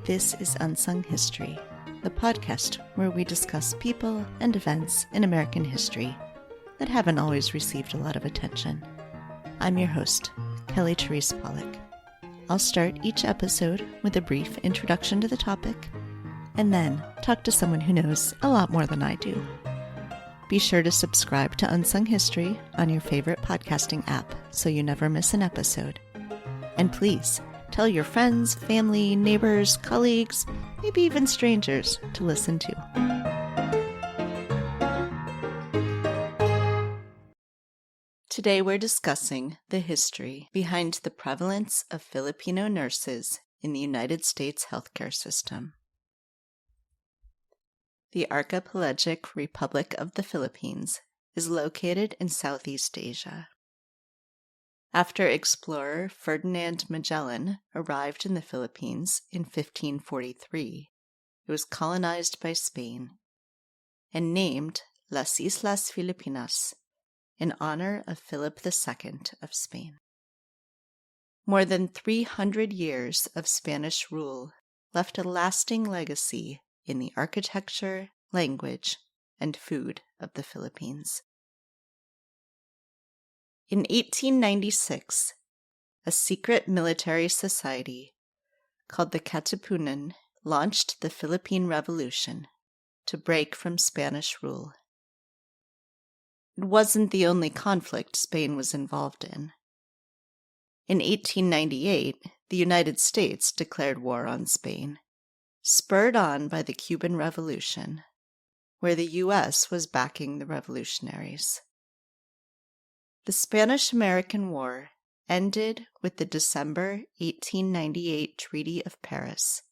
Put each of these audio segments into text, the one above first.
This is Unsung History, the podcast where we discuss people and events in American history that haven't always received a lot of attention. I'm your host, Kelly Therese Pollock. I'll start each episode with a brief introduction to the topic, and then talk to someone who knows a lot more than I do. Be sure to subscribe to Unsung History on your favorite podcasting app so you never miss an episode. And please, tell your friends, family, neighbors, colleagues, maybe even strangers to listen to. Today we're discussing the history behind the prevalence of Filipino nurses in the United States healthcare system. The archipelagic Republic of the Philippines is located in Southeast Asia. After explorer Ferdinand Magellan arrived in the Philippines in 1543, it was colonized by Spain and named Las Islas Filipinas in honor of Philip II of Spain. More than 300 years of Spanish rule left a lasting legacy in the architecture, language, and food of the Philippines. In 1896, a secret military society called the Katipunan launched the Philippine Revolution to break from Spanish rule. It wasn't the only conflict Spain was involved in. In 1898, the United States declared war on Spain, spurred on by the Cuban Revolution, where the U.S. was backing the revolutionaries. The Spanish-American War ended with the December 1898 Treaty of Paris,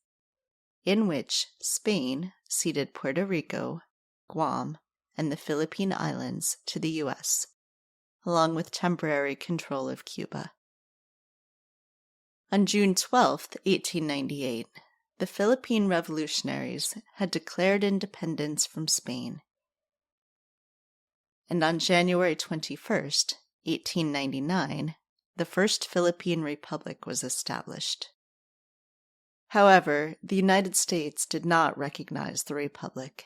in which Spain ceded Puerto Rico, Guam, and the Philippine Islands to the U.S., along with temporary control of Cuba. On June 12, 1898, the Philippine revolutionaries had declared independence from Spain, and on January 21, 1899, the First Philippine Republic was established. However, the United States did not recognize the Republic,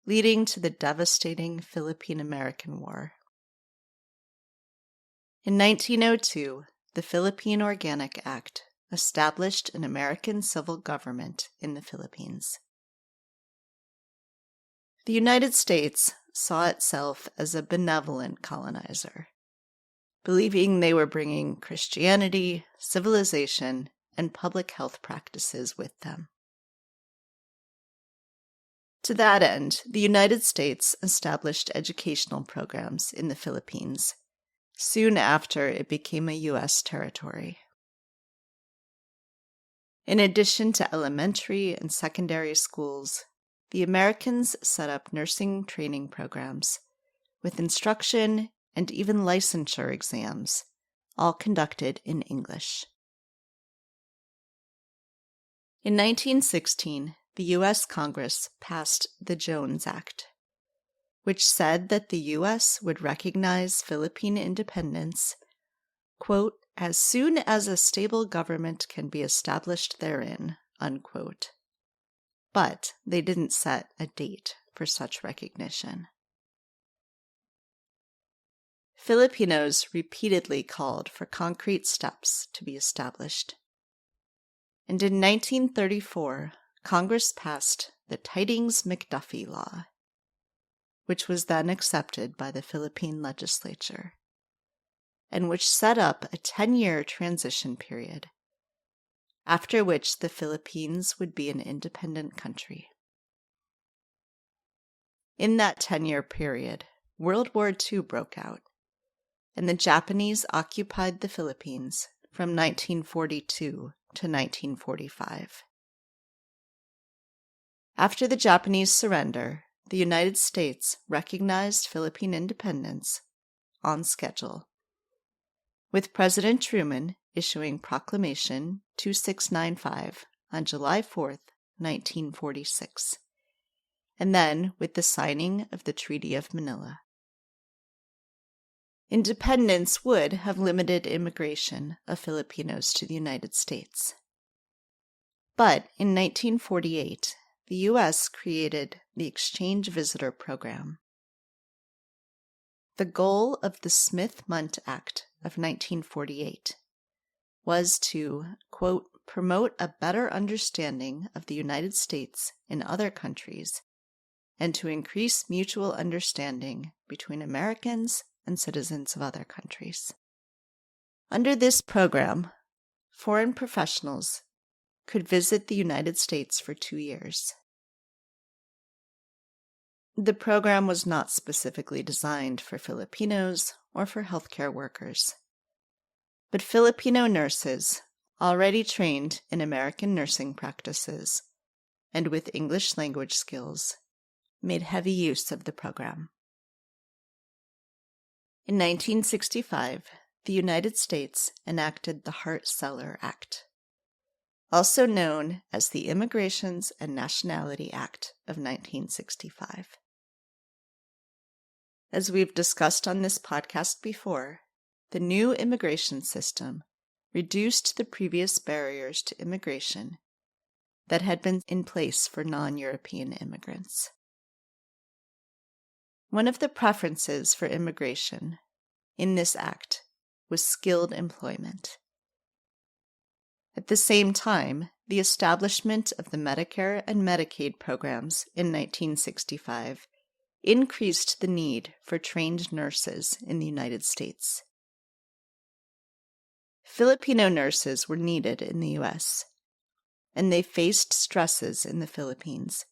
leading to the devastating Filipino American War. In 1902, the Philippine Organic Act established an American civil government in the Philippines. The United States saw itself as a benevolent colonizer, believing they were bringing Christianity, civilization, and public health practices with them. To that end, the United States established educational programs in the Philippines soon after it became a U.S. territory. In addition to elementary and secondary schools, the Americans set up nursing training programs with instruction and even licensure exams, all conducted in English. In 1916, the U.S. Congress passed the Jones Act, which said that the U.S. would recognize Philippine independence, quote, as soon as a stable government can be established therein, unquote. But they didn't set a date for such recognition. Filipinos repeatedly called for concrete steps to be established. And in 1934, Congress passed the Tydings-McDuffie Law, which was then accepted by the Philippine legislature, and which set up a 10-year transition period, after which the Philippines would be an independent country. In that 10-year period, World War II broke out, and the Japanese occupied the Philippines from 1942 to 1945. After the Japanese surrender, the United States recognized Philippine independence on schedule, with President Truman issuing Proclamation 2695 on July 4, 1946, and then with the signing of the Treaty of Manila. Independence would have limited immigration of Filipinos to the United States. But in 1948, the U.S. created the Exchange Visitor Program. The goal of the Smith-Mundt Act of 1948 was to, quote, promote a better understanding of the United States in other countries and to increase mutual understanding between Americans and citizens of other countries. Under this program, foreign professionals could visit the United States for 2 years. The program was not specifically designed for Filipinos or for healthcare workers, but Filipino nurses, already trained in American nursing practices and with English language skills, made heavy use of the program. In 1965, the United States enacted the Hart-Celler Act, also known as the Immigrations and Nationality Act of 1965. As we've discussed on this podcast before, the new immigration system reduced the previous barriers to immigration that had been in place for non-European immigrants. One of the preferences for immigration in this act was skilled employment. At the same time, the establishment of the Medicare and Medicaid programs in 1965 increased the need for trained nurses in the United States. Filipino nurses were needed in the U.S., and they faced stresses in the Philippines,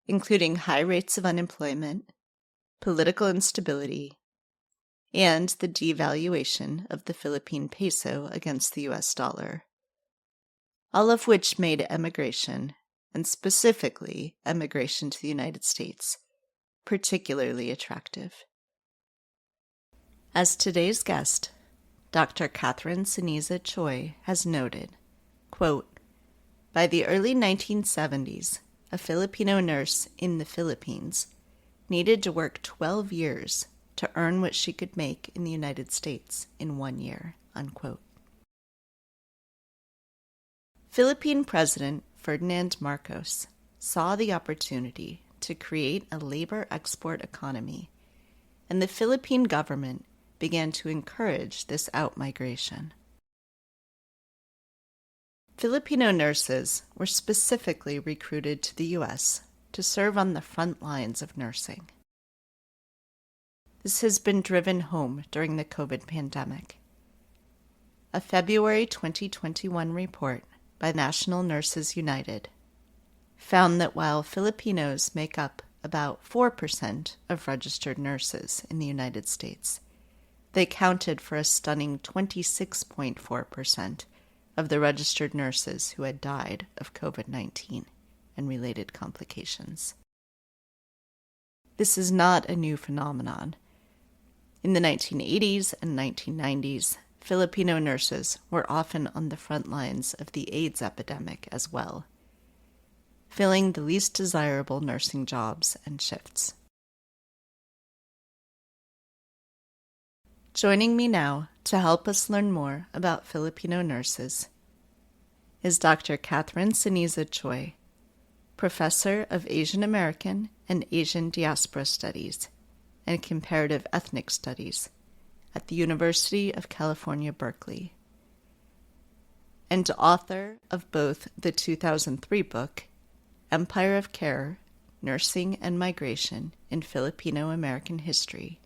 including high rates of unemployment, political instability, and the devaluation of the Philippine peso against the U.S. dollar, all of which made emigration, and specifically emigration to the United States, particularly attractive. As today's guest, Dr. Catherine Ceniza Choy has noted, quote, by the early 1970s, a Filipino nurse in the Philippines needed to work 12 years to earn what she could make in the United States in 1 year, unquote. Philippine President Ferdinand Marcos saw the opportunity to create a labor export economy, and the Philippine government began to encourage this outmigration. Filipino nurses were specifically recruited to the U.S. to serve on the front lines of nursing. This has been driven home during the COVID pandemic. A February 2021 report by National Nurses United found that while Filipinos make up about 4% of registered nurses in the United States, they counted for a stunning 26.4% of the registered nurses who had died of COVID-19 and related complications. This is not a new phenomenon. In the 1980s and 1990s, Filipino nurses were often on the front lines of the AIDS epidemic as well, filling the least desirable nursing jobs and shifts. Joining me now to help us learn more about Filipino nurses is Dr. Catherine Ceniza Choy, Professor of Asian-American and Asian Diaspora Studies and Comparative Ethnic Studies at the University of California, Berkeley, and author of both the 2003 book, Empire of Care, Nursing and Migration in Filipino American History,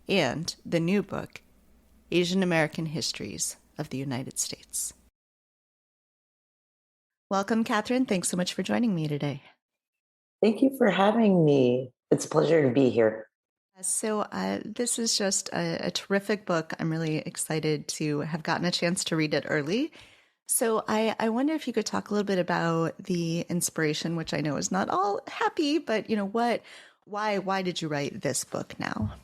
and the new book, Asian-American Histories of the United States. Welcome, Catherine. Thanks so much for joining me today. Thank you for having me. It's a pleasure to be here. So this is just a terrific book. I'm really excited to have gotten a chance to read it early. So I wonder if you could talk a little bit about the inspiration, which I know is not all happy, but why did you write this book now?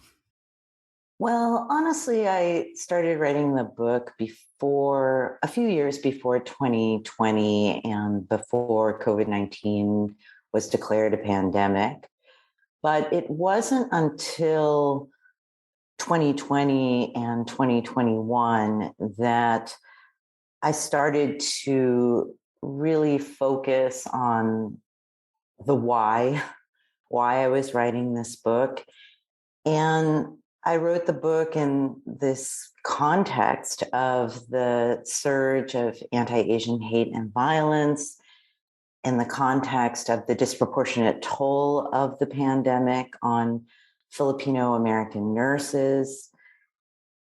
Well, honestly, I started writing the book a few years before 2020 and before COVID-19 was declared a pandemic. But it wasn't until 2020 and 2021 that I started to really focus on the why I was writing this book. And I wrote the book in this context of the surge of anti-Asian hate and violence, in the context of the disproportionate toll of the pandemic on Filipino American nurses.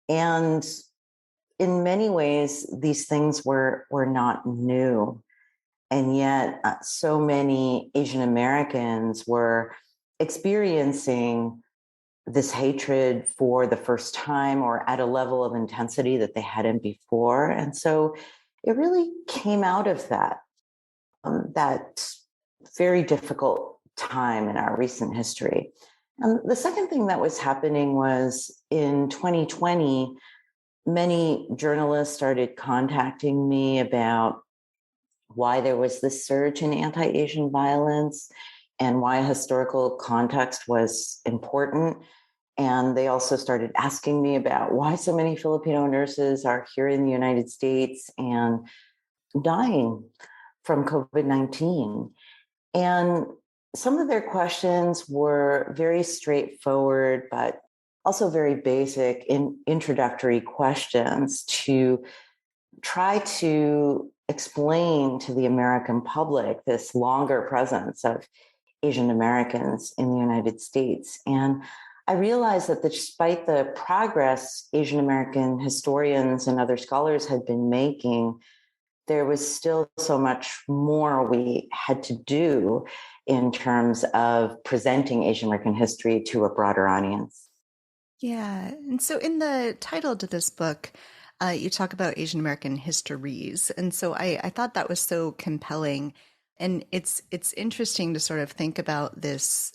And in many ways, these things were not new. And yet, so many Asian Americans were experiencing this hatred for the first time or at a level of intensity that they hadn't before. And so it really came out of that very difficult time in our recent history. And the second thing that was happening was in 2020, many journalists started contacting me about why there was this surge in anti-Asian violence and why historical context was important. And they also started asking me about why so many Filipino nurses are here in the United States and dying from COVID-19. And some of their questions were very straightforward, but also very basic introductory questions to try to explain to the American public this longer presence of Asian Americans in the United States. And I realized that despite the progress Asian American historians and other scholars had been making, there was still so much more we had to do in terms of presenting Asian American history to a broader audience. Yeah. And so in the title to this book, you talk about Asian American histories. And so I thought that was so compelling. And it's interesting to sort of think about this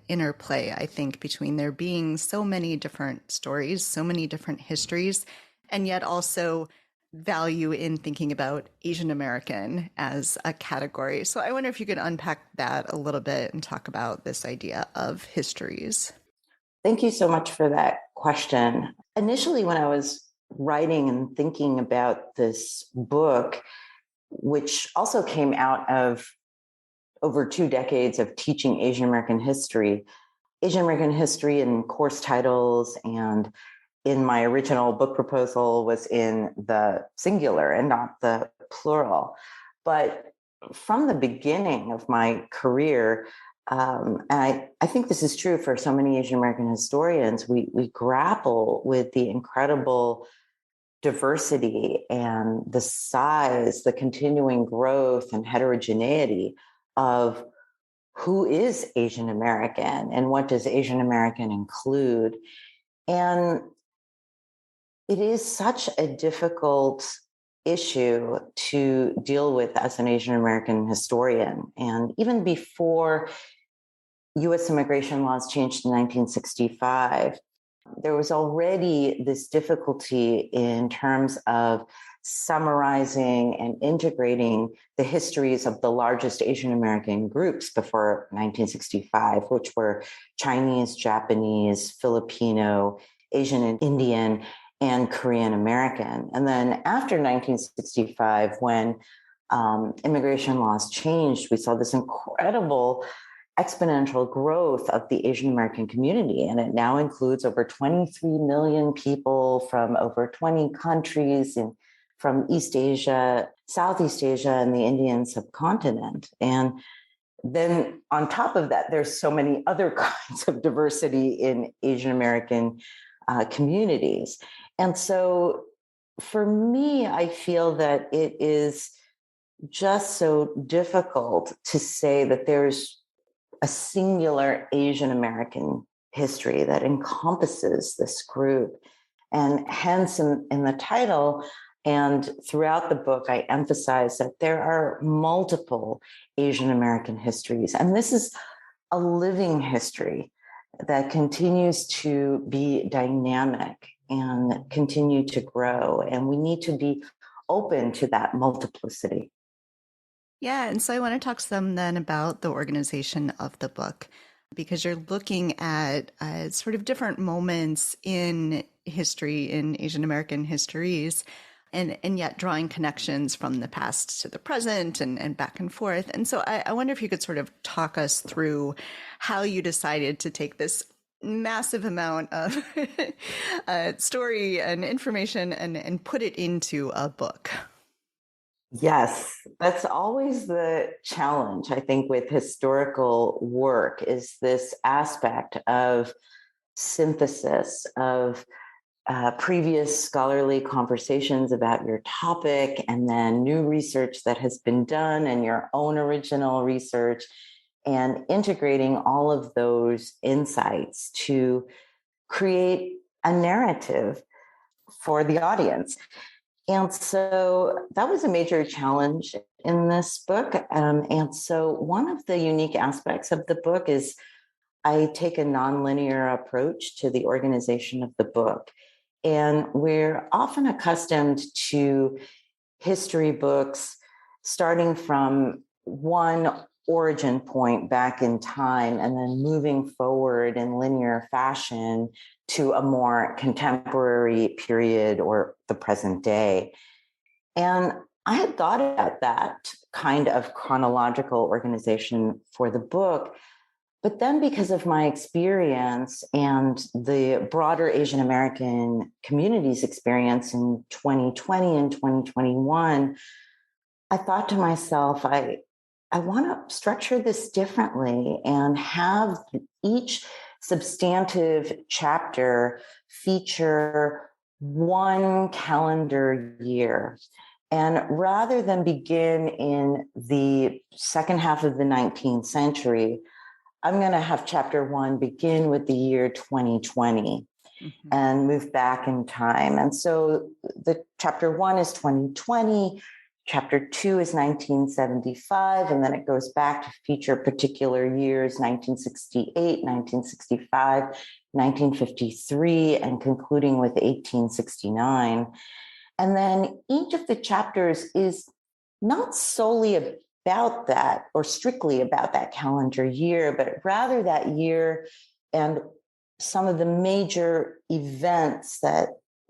interplay, I think, between there being so many different stories, so many different histories, and yet also value in thinking about Asian American as a category. So I wonder if you could unpack that a little bit and talk about this idea of histories. Thank you so much for that question. Initially, when I was writing and thinking about this book, which also came out of over 2 decades of teaching Asian American history in course titles and in my original book proposal was in the singular and not the plural. But from the beginning of my career, and I think this is true for so many Asian American historians, we grapple with the incredible diversity and the size, the continuing growth and heterogeneity of who is Asian American and what does Asian American include. And it is such a difficult issue to deal with as an Asian American historian. And even before US immigration laws changed in 1965, there was already this difficulty in terms of summarizing and integrating the histories of the largest Asian American groups before 1965, which were Chinese, Japanese, Filipino, Asian and Indian, and Korean American. And then after 1965, when immigration laws changed, we saw this incredible exponential growth of the Asian American community. And it now includes over 23 million people from over 20 countries and from East Asia, Southeast Asia, and the Indian subcontinent. And then on top of that, there's so many other kinds of diversity in Asian American communities. And so for me, I feel that it is just so difficult to say that there's a singular Asian American history that encompasses this group. And hence in the title and throughout the book, I emphasize that there are multiple Asian American histories. And this is a living history that continues to be dynamic and continue to grow. And we need to be open to that multiplicity. Yeah, and so I want to talk some then about the organization of the book, because you're looking at sort of different moments in history, in Asian American histories, and yet drawing connections from the past to the present and back and forth. And so I wonder if you could sort of talk us through how you decided to take this massive amount of story and information and put it into a book. Yes, that's always the challenge, I think, with historical work is this aspect of synthesis of previous scholarly conversations about your topic and then new research that has been done and your own original research and integrating all of those insights to create a narrative for the audience. And so that was a major challenge in this book. And so one of the unique aspects of the book is I take a nonlinear approach to the organization of the book. And we're often accustomed to history books starting from one origin point back in time and then moving forward in linear fashion to a more contemporary period or the present day. And I had thought about that kind of chronological organization for the book. But then, because of my experience and the broader Asian American community's experience in 2020 and 2021, I thought to myself, I want to structure this differently and have each substantive chapter feature one calendar year. And rather than begin in the second half of the 19th century, I'm going to have chapter 1 begin with the year 2020 and move back in time. And so the chapter 1 is 2020. Chapter 2 is 1975, and then it goes back to feature particular years, 1968, 1965, 1953, and concluding with 1869. And then each of the chapters is not solely about that or strictly about that calendar year, but rather that year and some of the major events that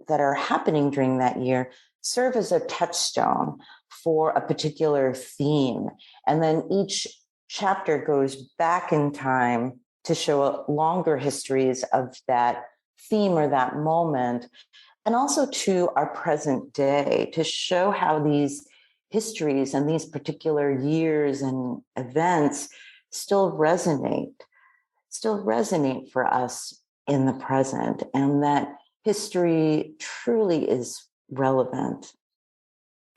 are happening during that year serve as a touchstone for a particular theme. And then each chapter goes back in time to show longer histories of that theme or that moment, and also to our present day to show how these histories and these particular years and events still resonate for us in the present, and that history truly is relevant.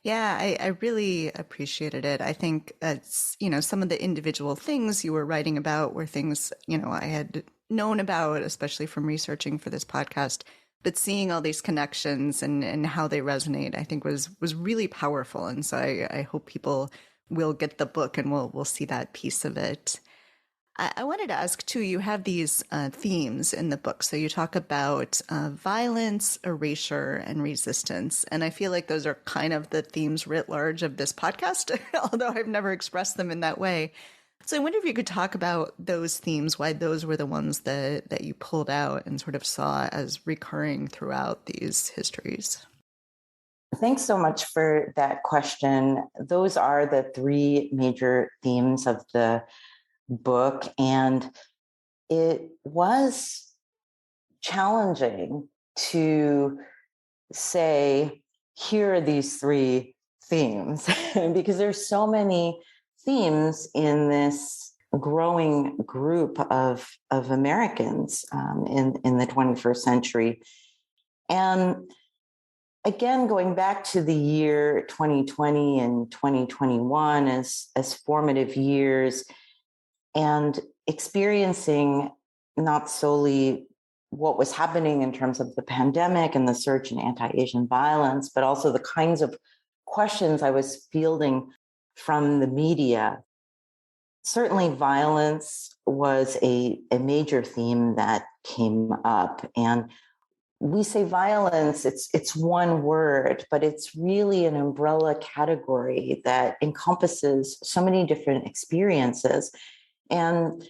Yeah, I really appreciated it. I think it's, some of the individual things you were writing about were things, I had known about, especially from researching for this podcast. But seeing all these connections and how they resonate, I think was really powerful. And so I hope people will get the book and we'll see that piece of it. I wanted to ask too, you have these themes in the book. So you talk about violence, erasure, and resistance. And I feel like those are kind of the themes writ large of this podcast, although I've never expressed them in that way. So I wonder if you could talk about those themes, why those were the ones that you pulled out and sort of saw as recurring throughout these histories. Thanks so much for that question. Those are the three major themes of the book, and it was challenging to say, here are these three themes, because there's so many themes in this growing group of Americans in the 21st century. And again, going back to the year 2020 and 2021 as formative years, and experiencing not solely what was happening in terms of the pandemic and the surge in anti-Asian violence, but also the kinds of questions I was fielding from the media. Certainly, violence was a major theme that came up. And we say violence, it's one word, but it's really an umbrella category that encompasses so many different experiences. And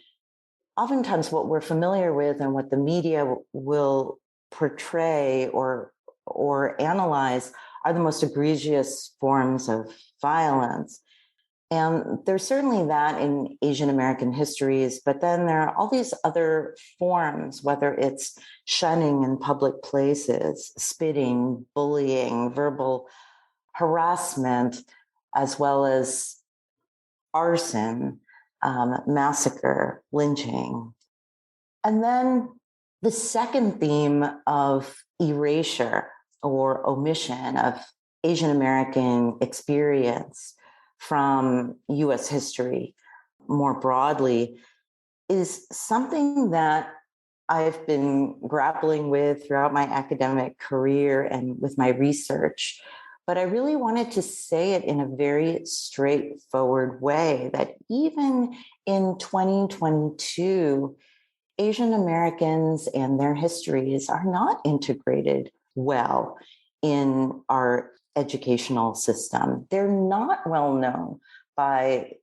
oftentimes what we're familiar with and what the media will portray or analyze are the most egregious forms of violence. And there's certainly that in Asian American histories, but then there are all these other forms, whether it's shunning in public places, spitting, bullying, verbal harassment, as well as arson, massacre, lynching. And then the second theme of erasure or omission of Asian American experience from US history more broadly is something that I've been grappling with throughout my academic career and with my research. But I really wanted to say it in a very straightforward way that even in 2022, Asian Americans and their histories are not integrated well in our educational system. They're not well known by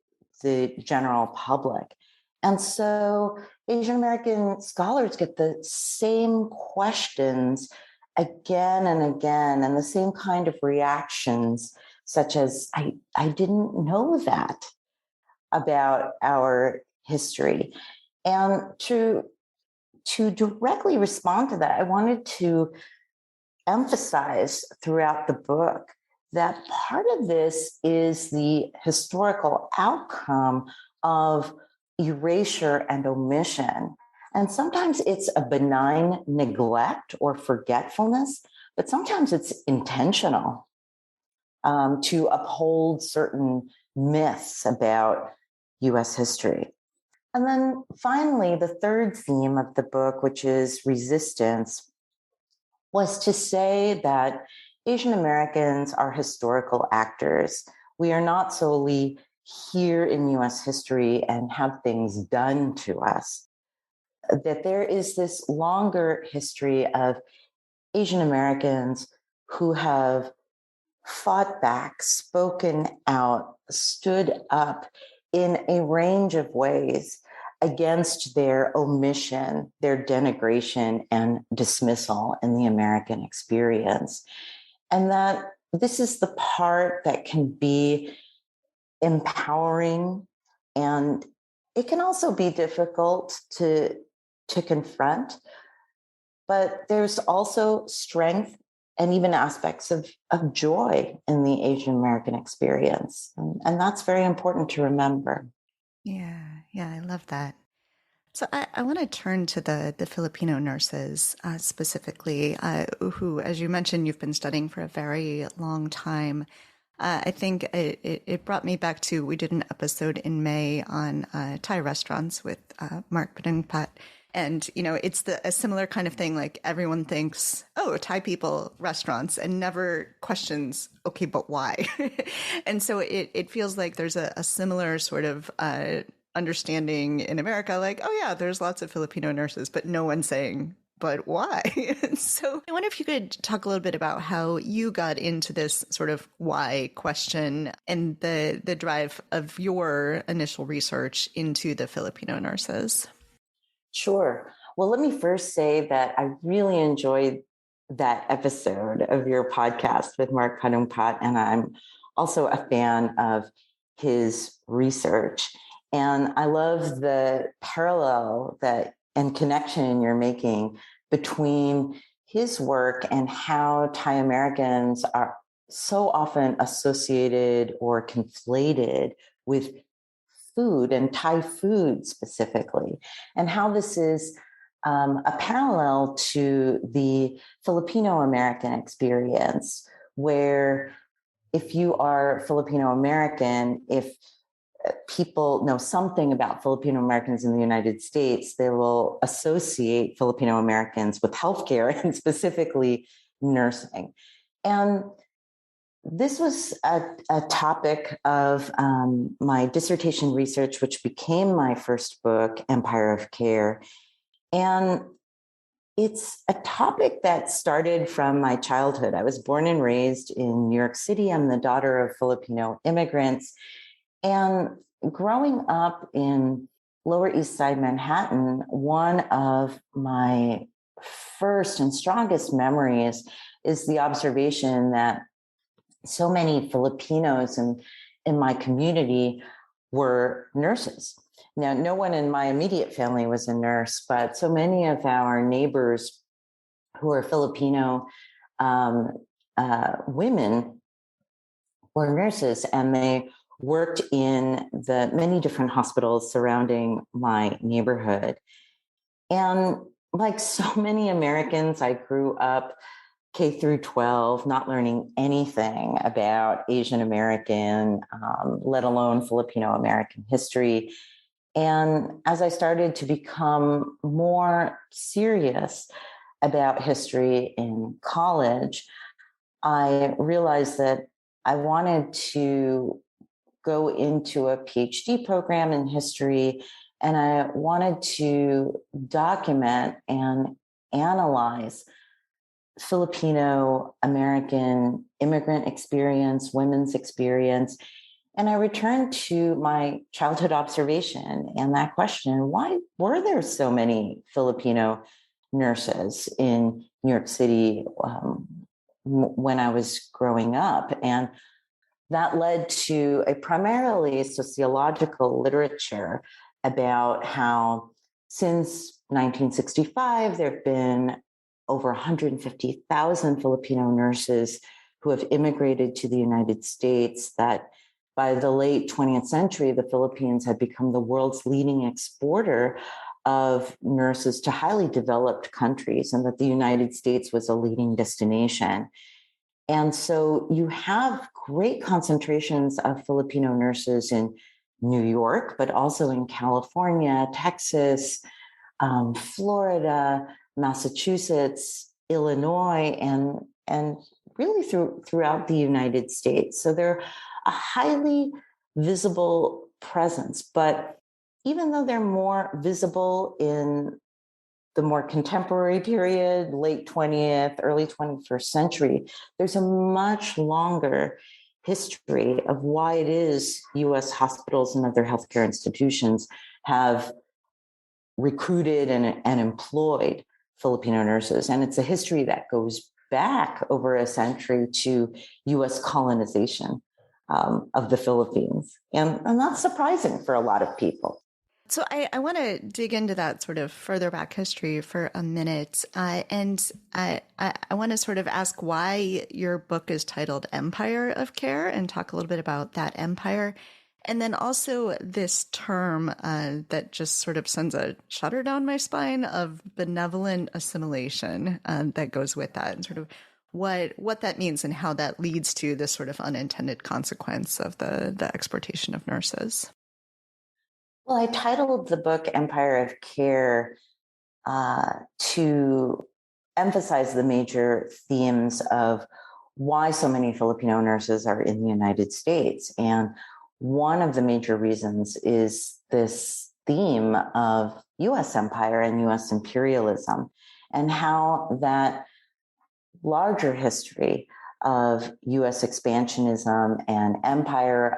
the general public. And so Asian American scholars get the same questions again and again, and the same kind of reactions, such as, I didn't know that about our history. And to directly respond to that, I wanted to emphasize throughout the book that part of this is the historical outcome of erasure and omission. And sometimes it's a benign neglect or forgetfulness, but sometimes it's intentional to uphold certain myths about US history. And then finally, the third theme of the book, which is resistance, was to say that Asian Americans are historical actors. We are not solely here in US history and have things done to us. That there is this longer history of Asian Americans who have fought back, spoken out, stood up in a range of ways against their omission, their denigration and dismissal in the American experience. And that this is the part that can be empowering, and it can also be difficult to confront, but there's also strength and even aspects of joy in the Asian American experience. And that's very important to remember. Yeah, I love that. So I want to turn to the Filipino nurses specifically, who, as you mentioned, you've been studying for a very long time. I think it brought me back to, we did an episode in May on Thai restaurants with Mark Padungpat. And, it's a similar kind of thing. Like everyone thinks, oh, Thai people, restaurants, and never questions, okay, but why? And so it feels like there's a similar sort of understanding in America, like, oh, yeah, there's lots of Filipino nurses, but no one's saying, but why? So I wonder if you could talk a little bit about how you got into this sort of why question and the drive of your initial research into the Filipino nurses. Sure. Well, let me first say that I really enjoyed that episode of your podcast with Mark Padungpat, and I'm also a fan of his research. And I love the parallel that and connection you're making between his work and how Thai Americans are so often associated or conflated with food and Thai food specifically, and how this is a parallel to the Filipino American experience, where if you are Filipino American, if people know something about Filipino Americans in the United States, they will associate Filipino Americans with healthcare and specifically nursing. And this was a topic of my dissertation research, which became my first book, Empire of Care. And it's a topic that started from my childhood. I was born and raised in New York City. I'm the daughter of Filipino immigrants. And growing up in Lower East Side Manhattan, one of my first and strongest memories is the observation that so many Filipinos in my community were nurses. Now, no one in my immediate family was a nurse, but so many of our neighbors who are Filipino women were nurses, and they worked in the many different hospitals surrounding my neighborhood. And like so many Americans, I grew up K through 12, not learning anything about Asian American, let alone Filipino American history. And as I started to become more serious about history in college, I realized that I wanted to go into a PhD program in history, and I wanted to document and analyze Filipino American immigrant experience, women's experience. And I returned to my childhood observation and that question: why were there so many Filipino nurses in New York City when I was growing up? And that led to a primarily sociological literature about how since 1965, there have been over 150,000 Filipino nurses who have immigrated to the United States, that by the late 20th century, the Philippines had become the world's leading exporter of nurses to highly developed countries, and that the United States was a leading destination. And so you have great concentrations of Filipino nurses in New York, but also in California, Texas, Florida, Massachusetts, Illinois, and really throughout the United States. So they're a highly visible presence. But even though they're more visible in the more contemporary period, late 20th, early 21st century, there's a much longer history of why it is US hospitals and other healthcare institutions have recruited and employed Filipino nurses. And it's a history that goes back over a century to US colonization of the Philippines. And that's surprising for a lot of people. So I want to dig into that sort of further back history for a minute. And I want to sort of ask why your book is titled Empire of Care, and talk a little bit about that empire. And then also this term that just sort of sends a shudder down my spine of benevolent assimilation that goes with that, and sort of what that means and how that leads to this sort of unintended consequence of the exportation of nurses. Well, I titled the book Empire of Care to emphasize the major themes of why so many Filipino nurses are in the United States. And one of the major reasons is this theme of US empire and US imperialism, and how that larger history of US expansionism and empire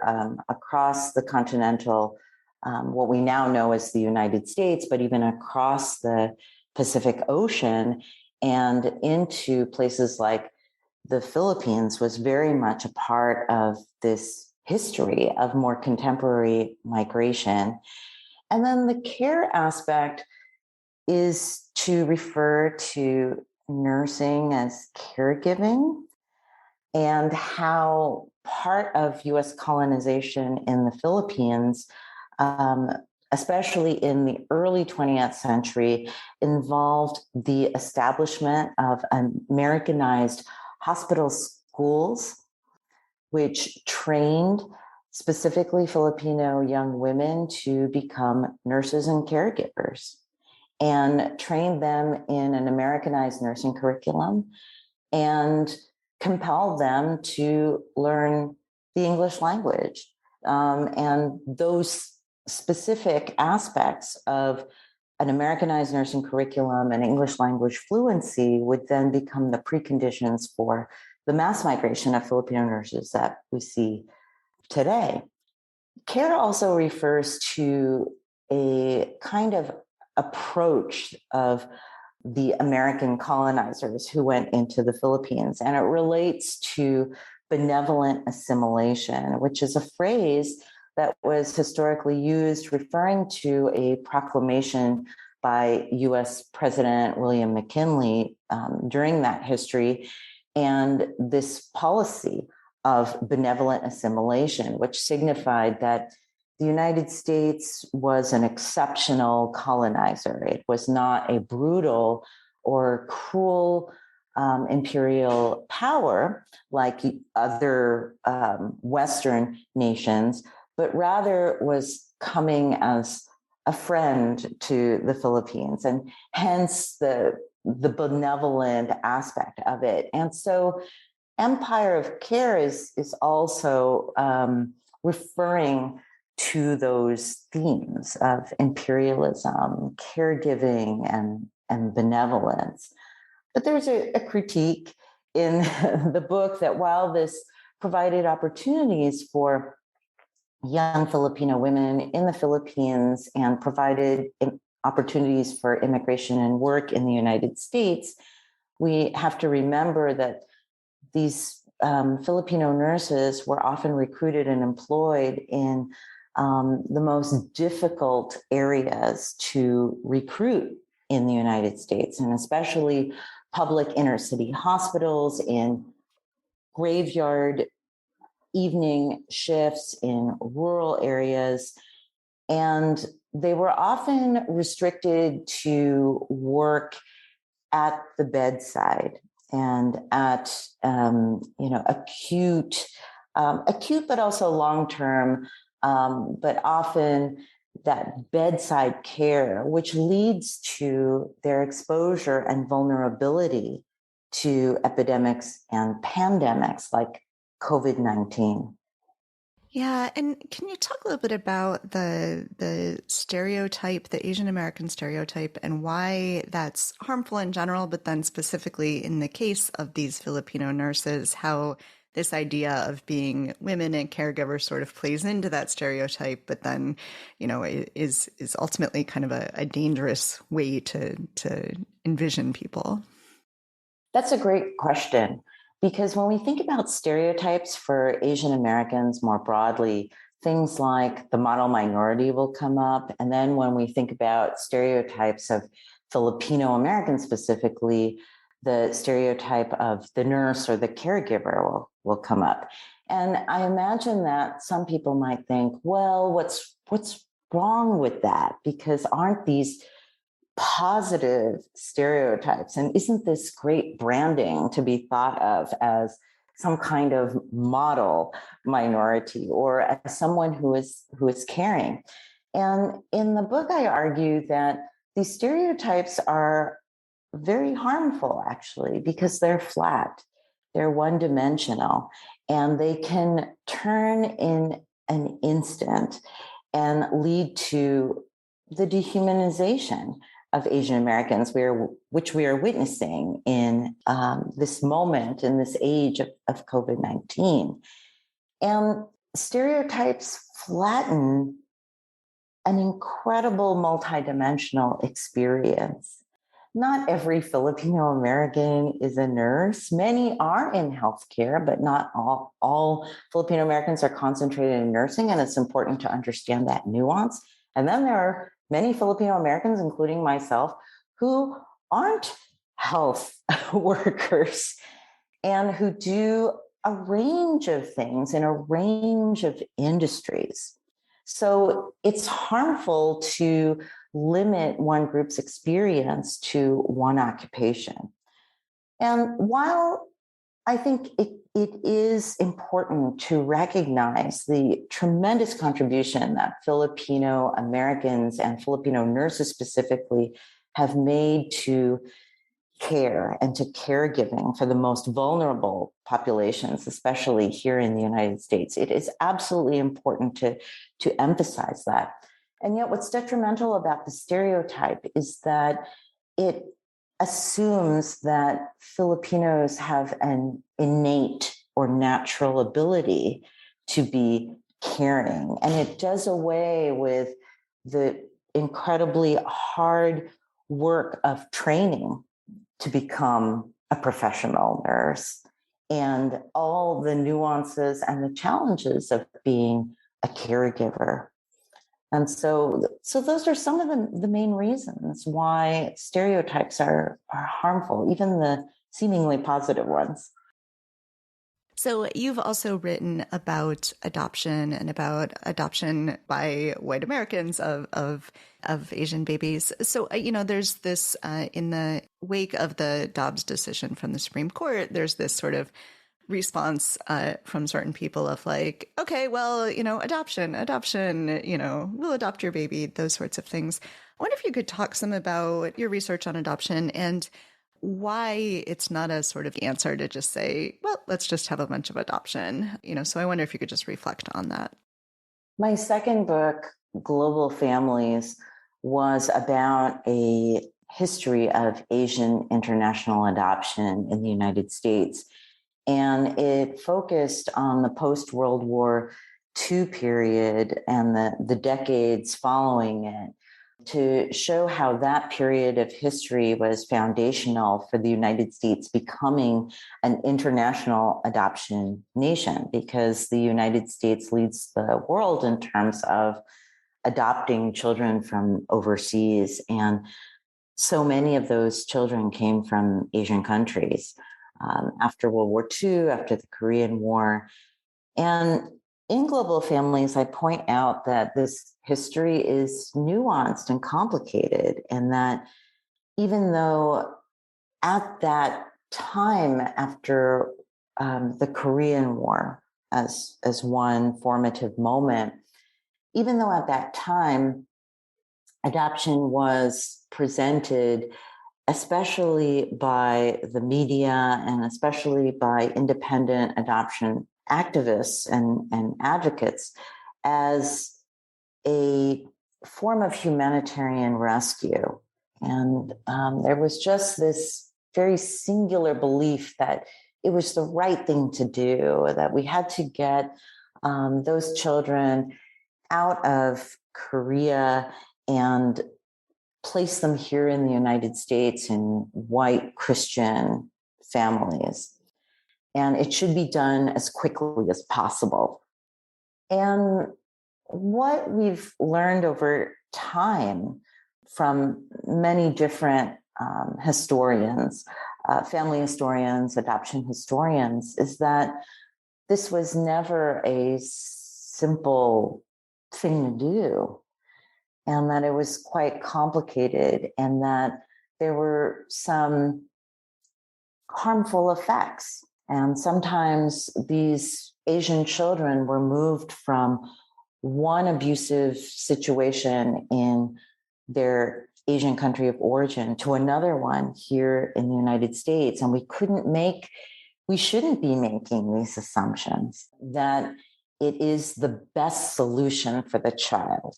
across the continental what we now know as the United States, but even across the Pacific Ocean and into places like the Philippines, was very much a part of this history of more contemporary migration. And then the care aspect is to refer to nursing as caregiving, and how part of US colonization in the Philippines, especially in the early 20th century, involved the establishment of Americanized hospital schools, which trained specifically Filipino young women to become nurses and caregivers, and trained them in an Americanized nursing curriculum, and compelled them to learn the English language. And those specific aspects of an Americanized nursing curriculum and English language fluency would then become the preconditions for the mass migration of Filipino nurses that we see today. Care also refers to a kind of approach of the American colonizers who went into the Philippines, and it relates to benevolent assimilation, which is a phrase that was historically used referring to a proclamation by US President William McKinley during that history, and this policy of benevolent assimilation, which signified that the United States was an exceptional colonizer. It was not a brutal or cruel imperial power like other Western nations, but rather was coming as a friend to the Philippines, and hence the benevolent aspect of it. And so Empire of Care is also referring to those themes of imperialism, caregiving, and benevolence. But there's a critique in the book that while this provided opportunities for young Filipino women in the Philippines and provided opportunities for immigration and work in the United States, we have to remember that these Filipino nurses were often recruited and employed in the most difficult areas to recruit in the United States, and especially public inner city hospitals, in graveyard evening shifts in rural areas. And they were often restricted to work at the bedside and at acute but also long-term, but often that bedside care, which leads to their exposure and vulnerability to epidemics and pandemics like COVID-19. Yeah, and can you talk a little bit about the stereotype, the Asian American stereotype, and why that's harmful in general, but then specifically in the case of these Filipino nurses, how this idea of being women and caregivers sort of plays into that stereotype, but then, is ultimately kind of a dangerous way to envision people? That's a great question, because when we think about stereotypes for Asian Americans more broadly, things like the model minority will come up. And then when we think about stereotypes of Filipino Americans specifically, the stereotype of the nurse or the caregiver will come up. And I imagine that some people might think, well, what's wrong with that? Because aren't these positive stereotypes? And isn't this great branding to be thought of as some kind of model minority or as someone who is caring? And in the book, I argue that these stereotypes are very harmful, actually, because they're flat, they're one-dimensional, and they can turn in an instant and lead to the dehumanization of Asian Americans, which we are witnessing in this moment, in this age of COVID-19. And stereotypes flatten an incredible multidimensional experience. Not every Filipino American is a nurse. Many are in healthcare, but not all Filipino Americans are concentrated in nursing, and it's important to understand that nuance. And then there are many Filipino Americans, including myself, who aren't health workers and who do a range of things in a range of industries. So it's harmful to limit one group's experience to one occupation. And while I think it is important to recognize the tremendous contribution that Filipino Americans and Filipino nurses specifically have made to care and to caregiving for the most vulnerable populations, especially here in the United States, it is absolutely important to emphasize that. And yet what's detrimental about the stereotype is that it assumes that Filipinos have an innate or natural ability to be caring. And it does away with the incredibly hard work of training to become a professional nurse. and all the nuances and the challenges of being a caregiver. And so those are some of the main reasons why stereotypes are harmful, even the seemingly positive ones. So you've also written about adoption and about adoption by white Americans of Asian babies. So there's this in the wake of the Dobbs decision from the Supreme Court. There's this sort of response from certain people of like, okay, well, adoption, we'll adopt your baby, those sorts of things. I wonder if you could talk some about your research on adoption and why it's not a sort of answer to just say, well, let's just have a bunch of adoption. So I wonder if you could just reflect on that. My second book, Global Families, was about a history of Asian international adoption in the United States. And it focused on the post-World War II period and the decades following it, to show how that period of history was foundational for the United States becoming an international adoption nation, because the United States leads the world in terms of adopting children from overseas. And so many of those children came from Asian countries after World War II, after the Korean War. And in Global Families, I point out that this history is nuanced and complicated, and that even though at that time after the Korean War, as one formative moment, even though at that time adoption was presented, especially by the media and especially by independent adoption activists and advocates, as a form of humanitarian rescue. And there was just this very singular belief that it was the right thing to do, that we had to get those children out of Korea and place them here in the United States in white Christian families. And it should be done as quickly as possible. And what we've learned over time from many different historians, family historians, adoption historians, is that this was never a simple thing to do, and that it was quite complicated, and that there were some harmful effects. And sometimes these Asian children were moved from one abusive situation in their Asian country of origin to another one here in the United States. And we shouldn't be making these assumptions that it is the best solution for the child.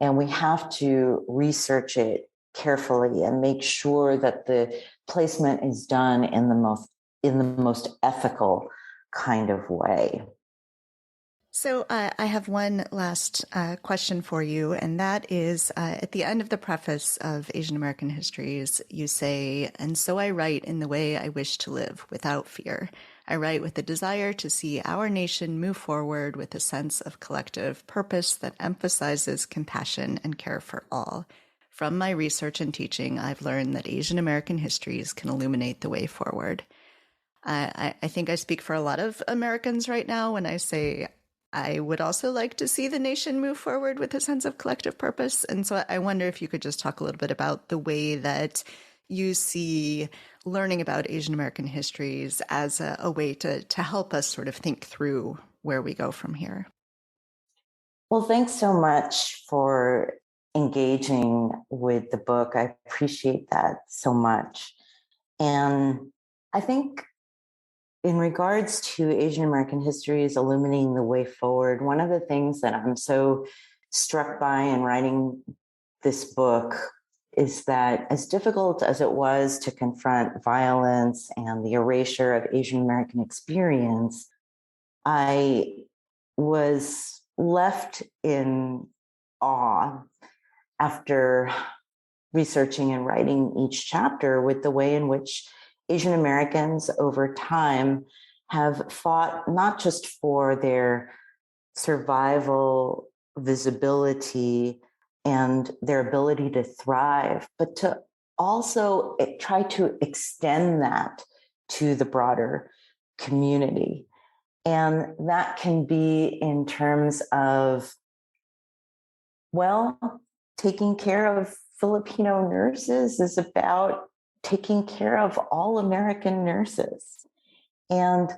And we have to research it carefully and make sure that the placement is done in the most ethical kind of way. So I have one last question for you, and that is at the end of the preface of Asian-American Histories, you say, "And so I write in the way I wish to live, without fear. I write with the desire to see our nation move forward with a sense of collective purpose that emphasizes compassion and care for all. From my research and teaching, I've learned that Asian-American histories can illuminate the way forward." I think I speak for a lot of Americans right now when I say I would also like to see the nation move forward with a sense of collective purpose. And so I wonder if you could just talk a little bit about the way that you see learning about Asian American histories as a way to help us sort of think through where we go from here. Well, thanks so much for engaging with the book. I appreciate that so much. And I think in regards to Asian American histories illuminating the way forward, one of the things that I'm so struck by in writing this book is that, as difficult as it was to confront violence and the erasure of Asian American experience, I was left in awe after researching and writing each chapter with the way in which Asian Americans over time have fought not just for their survival, visibility, and their ability to thrive, but to also try to extend that to the broader community. And that can be in terms of, well, taking care of Filipino nurses is about taking care of all American nurses and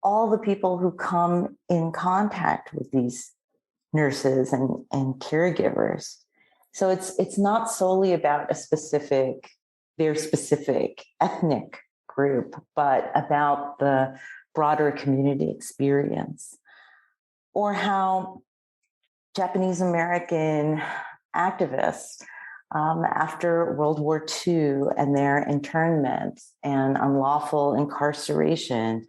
all the people who come in contact with these nurses and caregivers. So it's not solely about their specific ethnic group, but about the broader community experience. Or how Japanese American activists after World War II and their internment and unlawful incarceration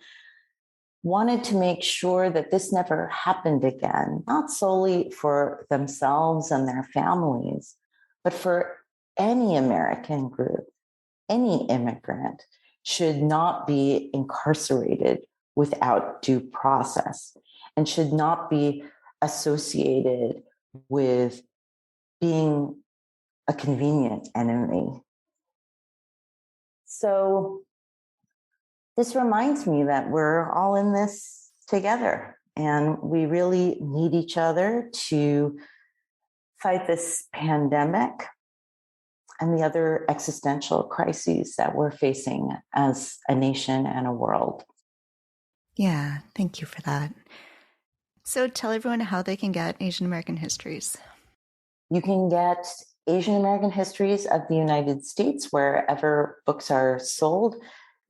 wanted to make sure that this never happened again, not solely for themselves and their families, but for any American group, any immigrant should not be incarcerated without due process and should not be associated with being a convenient enemy. So this reminds me that we're all in this together and we really need each other to fight this pandemic and the other existential crises that we're facing as a nation and a world. Yeah, thank you for that. So tell everyone how they can get Asian American Histories. You can get Asian American Histories of the United States wherever books are sold,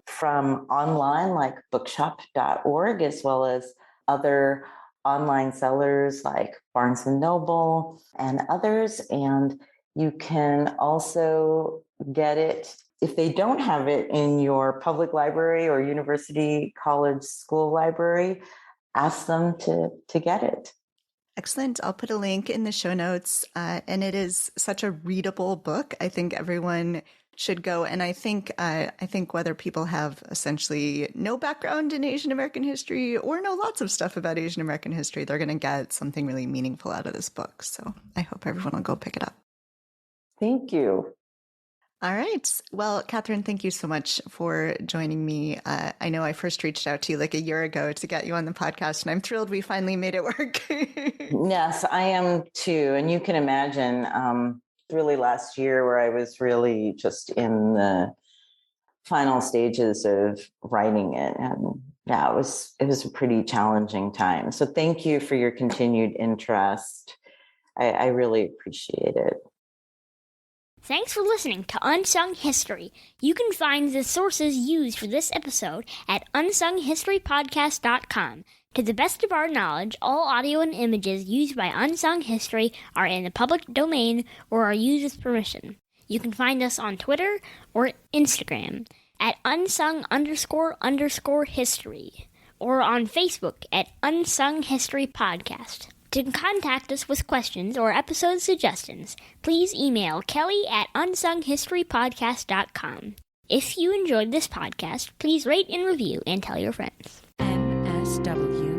from online like bookshop.org, as well as other online sellers like Barnes & Noble and others. And you can also get it, if they don't have it in your public library or university, college, school library, ask them to get it. Excellent. I'll put a link in the show notes. And it is such a readable book. I think everyone should go. And I think whether people have essentially no background in Asian American history or know lots of stuff about Asian American history, they're going to get something really meaningful out of this book. So I hope everyone will go pick it up. Thank you. All right. Well, Catherine, thank you so much for joining me. I know I first reached out to you like a year ago to get you on the podcast, and I'm thrilled we finally made it work. Yes, I am too. And you can imagine, really last year where I was really just in the final stages of writing it. And yeah, it was a pretty challenging time. So thank you for your continued interest. I really appreciate it. Thanks for listening to Unsung History. You can find the sources used for this episode at unsunghistorypodcast.com. To the best of our knowledge, all audio and images used by Unsung History are in the public domain or are used with permission. You can find us on Twitter or Instagram at unsung__history or on Facebook at Unsung History Podcast. To contact us with questions or episode suggestions, please email Kelly at unsunghistorypodcast.com. If you enjoyed this podcast, please rate and review and tell your friends. MSW